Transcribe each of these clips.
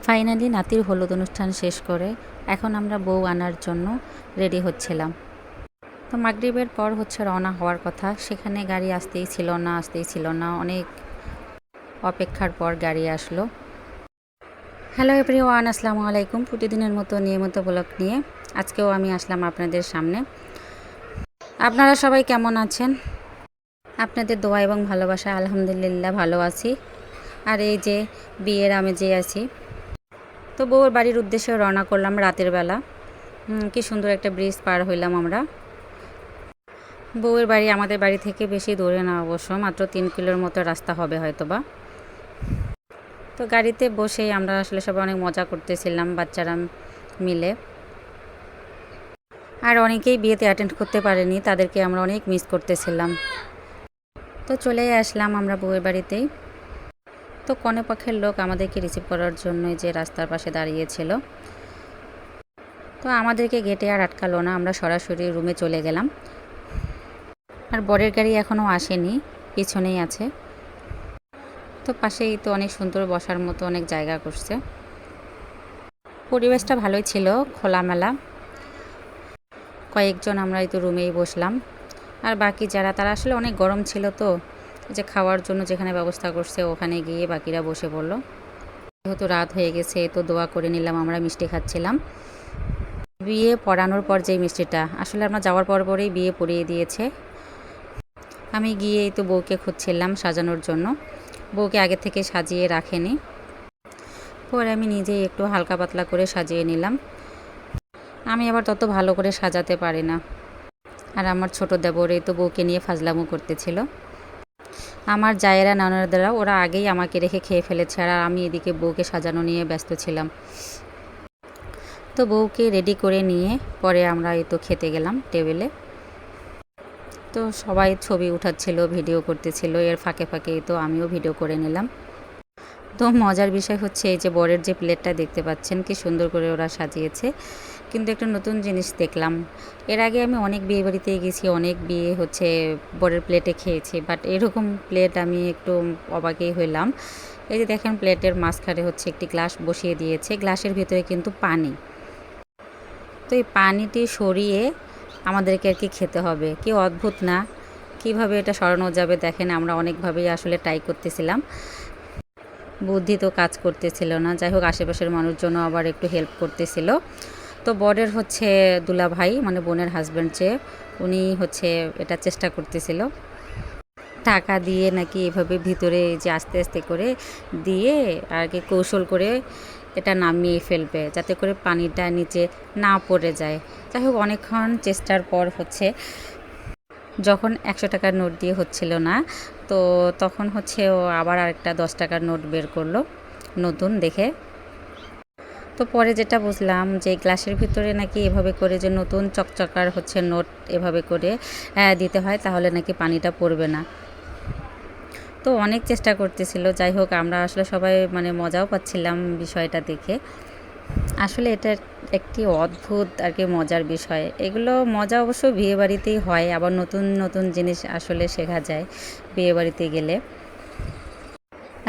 Finally নাতির হলুদ অনুষ্ঠান শেষ করে এখন আমরা বউ আনার জন্য রেডি হচ্ছিলাম। তো মাগরিবের পর রওনা হওয়ার কথা, সেখানে গাড়ি আসতেই ছিল না, অনেক অপেক্ষার পর গাড়ি আসলো। হ্যালো এভরিওয়ান, আসসালামু আলাইকুম। প্রতিদিনের মতো নিয়মিত ব্লগ নিয়ে আজকেও আমি আসলাম আপনাদের সামনে। আপনারা সবাই কেমন আছেন? আপনাদের দোয়া এবং ভালোবাসা আলহামদুলিল্লাহ ভালো আছি। আর এই যে বিয়ের আমেজে আছি। তো বউয়ের বাড়ির উদ্দেশ্যে রওনা করলাম রাতের বেলা। কি সুন্দর একটা ব্রিজ পার হইলাম আমরা। বউয়ের বাড়ি আমাদের বাড়ি থেকে বেশি দূরে না, অবশ্য মাত্র 3 কিলোর মতো রাস্তা হবে হয়তোবা। তো গাড়িতে বসেই আমরা আসলে সবাই অনেক মজা করতেছিলাম বাচ্চারা মিলে। আর অনেকেই বিয়েতে অ্যাটেন্ড করতে পারেনি, তাদেরকে আমরা অনেক মিস করতেছিলাম। তো চলেই আসলাম আমরা বউয়ের বাড়িতেই। তো কনে পক্ষের লোক আমাদেরকে রিসিভ করার জন্য যে রাস্তার পাশে দাঁড়িয়েছিল। তো আমাদেরকে গেটে আর আটকালো না, আমরা সরাসরি রুমে চলে গেলাম। আর বরের গাড়ি এখনও আসেনি, পিছনেই আছে। তো পাশেই তো অনেক সুন্দর বসার মতো অনেক জায়গা করছে। পরিবেশটা ভালোই ছিল, খোলামেলা। কয়েকজন আমরা এই তো রুমেই বসলাম। আর বাকি যারা, তারা আসলে অনেক গরম ছিল, তো যে খাওয়ার জন্য যেখানে ব্যবস্থা করছে ওখানে গিয়ে বাকিরা বসে পড়লো। যেহেতু রাত হয়ে গেছে, তো দোয়া করে নিলাম। আমরা মিষ্টি খাচ্ছিলাম। বিয়ে পড়ানোর পর যেই মিষ্টিটা, আসলে আমরা যাওয়ার পরেই বিয়ে পড়িয়ে দিয়েছে। আমি গিয়ে তো বউকে খুঁজছিলাম সাজানোর জন্য। বউকে আগে থেকে সাজিয়ে রাখেনি, পরে আমি নিজেই একটু হালকা পাতলা করে সাজিয়ে নিলাম। আমি আবার তত ভালো করে সাজাতে পারি না। আর আমার ছোট দেবর এই তো বউকে নিয়ে ফাজলামো করতেছিল। আমার জায়েরা ননদরা ওরা আগেই আমাকে রেখে খেয়ে ফেলেছে, আর আমি এদিকে বউকে সাজানো নিয়ে ব্যস্ত ছিলাম। তো বউকে রেডি করে নিয়ে পরে আমরা এই তো খেতে গেলাম টেবিলে। তো সবাই ছবি উঠাচ্ছিল, ভিডিও করতেছিল, এর ফাঁকে ফাঁকে তো আমিও ভিডিও করে নিলাম। তো মজার বিষয় হচ্ছে এই যে বরের যে প্লেটটা দেখতে পাচ্ছেন, কি সুন্দর করে ওরা সাজিয়েছে। কিন্তু একটা নতুন জিনিস দেখলাম। এর আগে আমি অনেক বিয়ে বাড়িতে গেছি, অনেক বিয়ে বরের প্লেটে খেয়েছি, বাট এরকম প্লেট আমি একটু অবাকই হইলাম। এই যে দেখেন, প্লেটের মাঝখানে একটি গ্লাস বসিয়ে দিয়েছে, গ্লাসের ভিতরে কিন্তু পানি। তো এই পানিটি সরিয়ে আমাদেরকে আর কি খেতে হবে। কি অদ্ভুত না? কিভাবে এটা সরানো যাবে দেখেন, আমরা অনেকভাবেই আসলে ট্রাই করতেছিলাম, বুদ্ধি তো কাজ করতেছিল না। যাই হোক, আশেপাশের মানুষজন আবার একটু হেল্প করতেছিল। তো বরের দুলা ভাই, মানে বোনের হাজব্যান্ড, উনি এটা চেষ্টা করতেছিল। টাকা দিয়ে নাকি এভাবে ভিতরে যে আস্তে আস্তে করে দিয়ে আর কি কৌশল করে এটা নামিয়ে ফেলবে, যাতে করে পানিটা নিচে না পড়ে যায়। যাই হোক, অনেকক্ষণ চেষ্টার পর যখন 100 টাকার নোট দিয়ে হচ্ছিল না, তো তখন ও আবার আরেকটা 10 টাকার নোট বের করলো নতুন দেখে। তো পরে যেটা বুঝলাম যে গ্লাসের ভিতরে নাকি এভাবে করে যে নতুন চকচকার নোট এভাবে করে দিতে হয়, তাহলে নাকি পানিটা পড়বে না। তো অনেক চেষ্টা করতেছিল। যাই হোক, আমরা আসলে সবাই মজাও পাচ্ছিলাম বিষয়টা দেখে। আসলে এটা একটি অদ্ভুত আর কি মজার বিষয়। এগুলো মজা অবশ্য বিয়েবাড়িতেই হয়, আবার নতুন নতুন জিনিস আসলে শেখা যায় বিয়েবাড়িতে গেলে।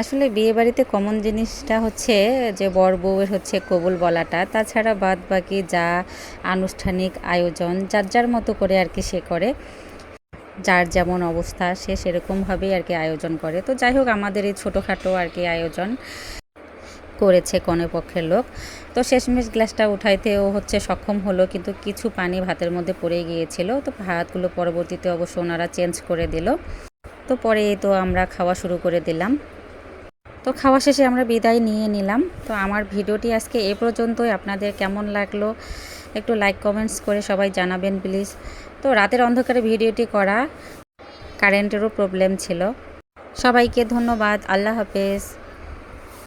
আসলে বিয়েবাড়িতে কমন জিনিসটা যে বর বউয়ের কবুল বলাটা, তাছাড়া বাদ বাকি যা আনুষ্ঠানিক আয়োজন যার যার মতো করে আর কি সে করে, যার যেমন অবস্থা সে সেরকমভাবেই আর কি আয়োজন করে। তো যাই হোক, আমাদের এই ছোটোখাটো আর কি আয়োজন করেছে কনে পক্ষের লোক। তো শেষমেশ গ্লাসটা উঠাইতেও সক্ষম হলো, কিন্তু কিছু পানি ভাতের মধ্যে পড়ে গিয়েছিল। তো ভাতগুলো পরবর্তীতে অবশ্য ওনারা চেঞ্জ করে দিল। তো পরে তো আমরা খাওয়া শুরু করে দিলাম। তো খাওয়া শেষে আমরা বিদায় নিয়ে নিলাম। তো আমার ভিডিওটি আজকে এ পর্যন্তই। আপনাদের কেমন লাগলো একটু লাইক কমেন্টস করে সবাই জানাবেন প্লিজ। তো রাতের অন্ধকারে ভিডিওটি করা, কারেন্টেরও প্রবলেম ছিল। সবাইকে ধন্যবাদ। আল্লাহ হাফেজ।